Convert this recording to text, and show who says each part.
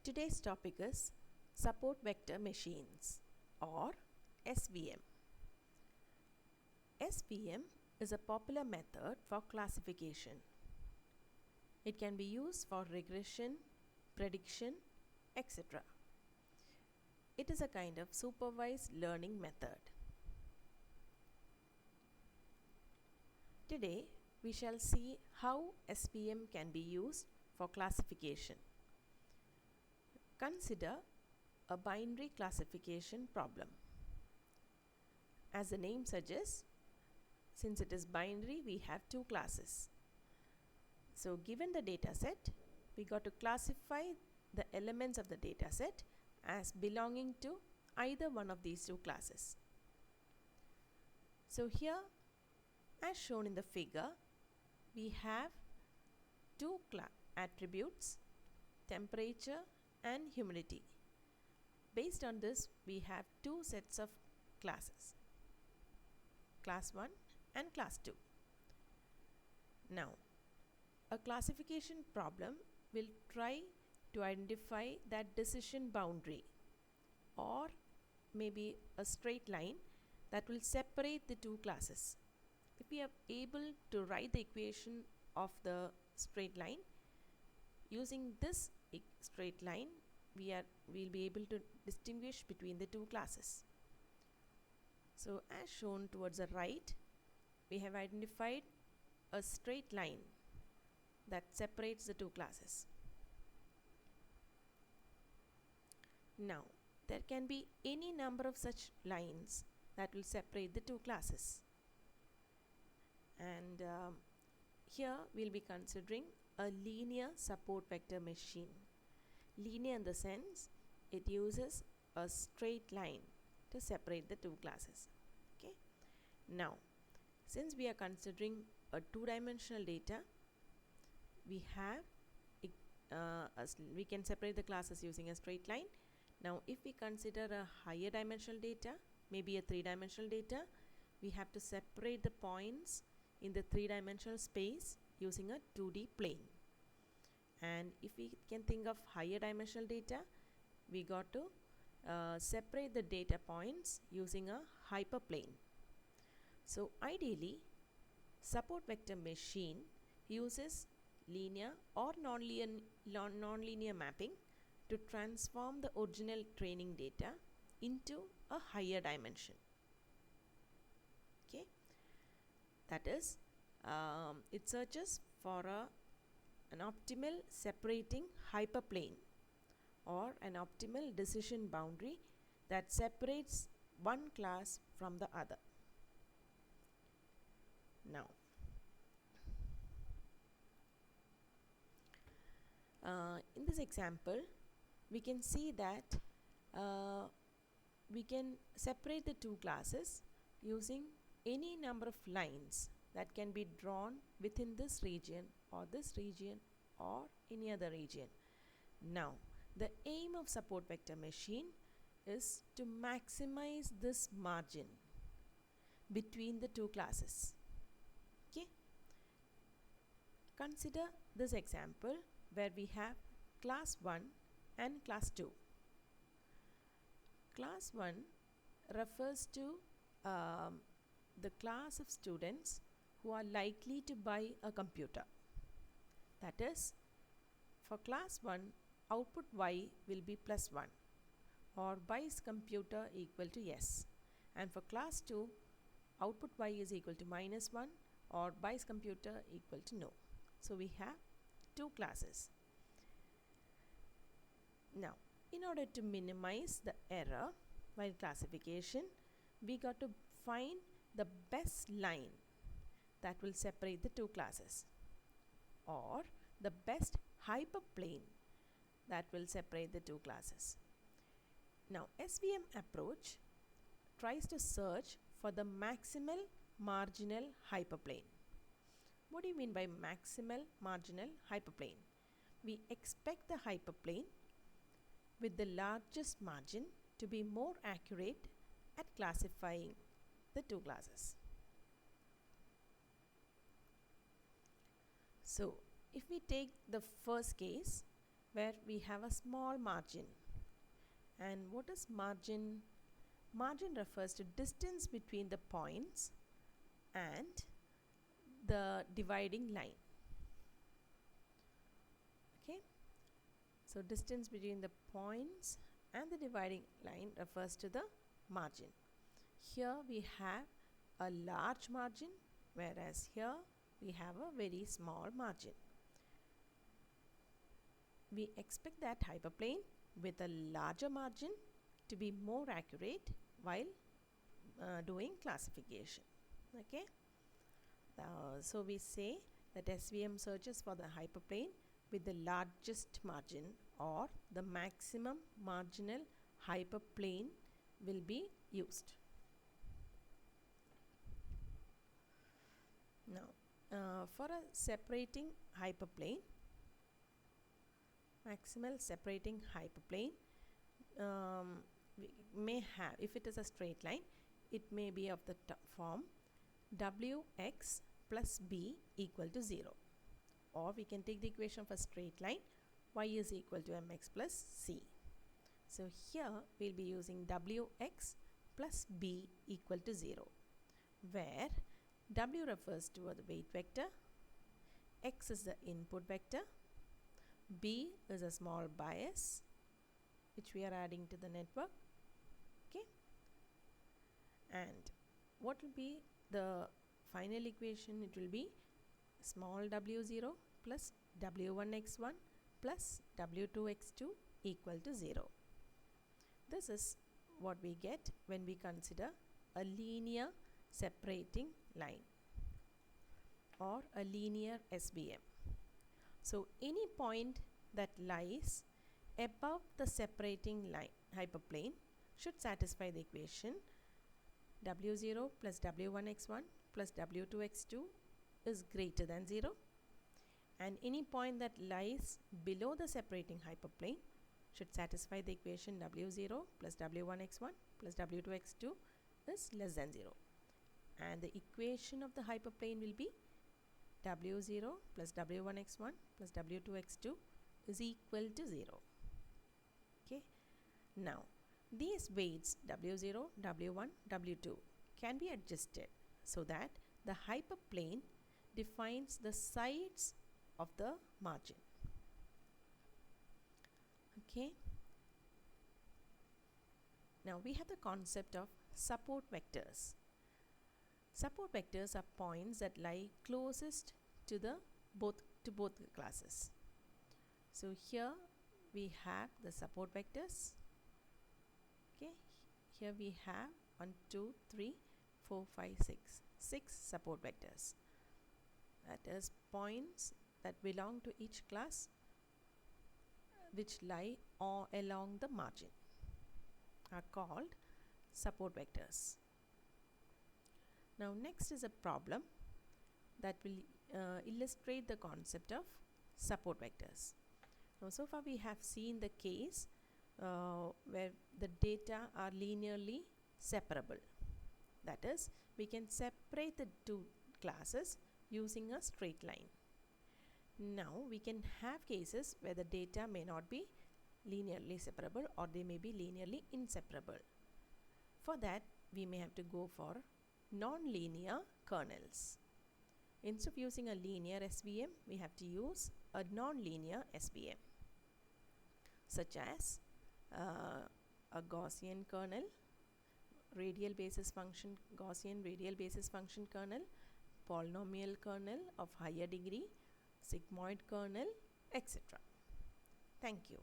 Speaker 1: Today's topic is support vector machines or SVM. SVM is a popular method for classification. It can be used for regression, prediction, etc. It is a kind of supervised learning method. Today we shall see how SVM can be used for classification. Consider a binary classification problem. As the name suggests, since it is binary, we have two classes. So given the data set, we got to classify the elements of the data set as belonging to either one of these two classes. So here, as shown in the figure, we have two attributes, temperature and humidity. Based on this, we have two sets of classes, class 1 and class 2. Now, a classification problem will try to identify that decision boundary or maybe a straight line that will separate the two classes. If we are able to write the equation of the straight line, using this straight line, we'll be able to distinguish between the two classes. So as shown towards the right, we have identified a straight line that separates the two classes. Now, there can be any number of such lines that will separate the two classes. And here we'll be considering a linear support vector machine. Linear in the sense it uses a straight line to separate the two classes. Okay. Now, since we are considering a two-dimensional data, we can separate the classes using a straight line. Now, if we consider a higher dimensional data, maybe a three-dimensional data, we have to separate the points in the three-dimensional space using a 2D plane. And if we can think of higher dimensional data, we got to separate the data points using a hyperplane. So ideally, support vector machine uses linear or non-linear mapping to transform the original training data into a higher dimension. Okay, that is, it searches for an optimal separating hyperplane or an optimal decision boundary that separates one class from the other. Now, in this example, we can see that we can separate the two classes using any number of lines that can be drawn within this region or any other region. Now, the aim of support vector machine is to maximize this margin between the two classes. Okay. Consider this example where we have class 1 and class 2. Class 1 refers to the class of students who are likely to buy a computer. That is, for class 1, output y will be +1 or buys computer equal to yes. And for class 2, output y is equal to -1 or buys computer equal to no. So we have two classes. Now, in order to minimize the error while classification, we got to find the best line that will separate the two classes or the best hyperplane that will separate the two classes. Now, SVM approach tries to search for the maximal marginal hyperplane. What do you mean by maximal marginal hyperplane? We expect the hyperplane with the largest margin to be more accurate at classifying the two classes. So, if we take the first case, where we have a small margin. And what is margin? Margin refers to distance between the points and the dividing line. Okay, so distance between the points and the dividing line refers to the margin. Here we have a large margin, whereas here we have a very small margin. We expect that hyperplane with a larger margin to be more accurate while doing classification. Okay, so we say that SVM searches for the hyperplane with the largest margin, or the maximum marginal hyperplane will be used. Now, for a separating hyperplane, maximal separating hyperplane, we may have, if it is a straight line, it may be of the form wx plus b equal to 0. Or we can take the equation for straight line, y is equal to mx plus c. So here we'll be using wx plus b equal to 0, where w refers to the weight vector, x is the input vector, b is a small bias which we are adding to the network. Okay, and what will be the final equation? It will be small w0 plus w1x1 plus w2x2 equal to 0. This is what we get when we consider a linear separating line or a linear SVM. So any point that lies above the separating line hyperplane should satisfy the equation w0 plus w1x1 plus w2x2 is greater than 0, and any point that lies below the separating hyperplane should satisfy the equation w0 plus w1x1 plus w2x2 is less than 0, and the equation of the hyperplane will be w0 plus w1x1 plus w2x2 is equal to 0. Okay, now these weights w0, w1, w2 can be adjusted so that the hyperplane defines the sides of the margin. Okay, now we have the concept of support vectors. Support vectors are points that lie closest to both classes. So here we have the support vectors. Okay, here we have 1, 2, 3, 4, 5, 6 support vectors. That is points that belong to each class which lie all along the margin are called support vectors. Now next is a problem that will illustrate the concept of support vectors. Now so far we have seen the case where the data are linearly separable. That is, we can separate the two classes using a straight line. Now we can have cases where the data may not be linearly separable, or they may be linearly inseparable. For that we may have to go for non-linear kernels. Instead of using a linear SVM, we have to use a non-linear SVM, such as a Gaussian kernel, Gaussian radial basis function kernel, polynomial kernel of higher degree, sigmoid kernel, etc. Thank you.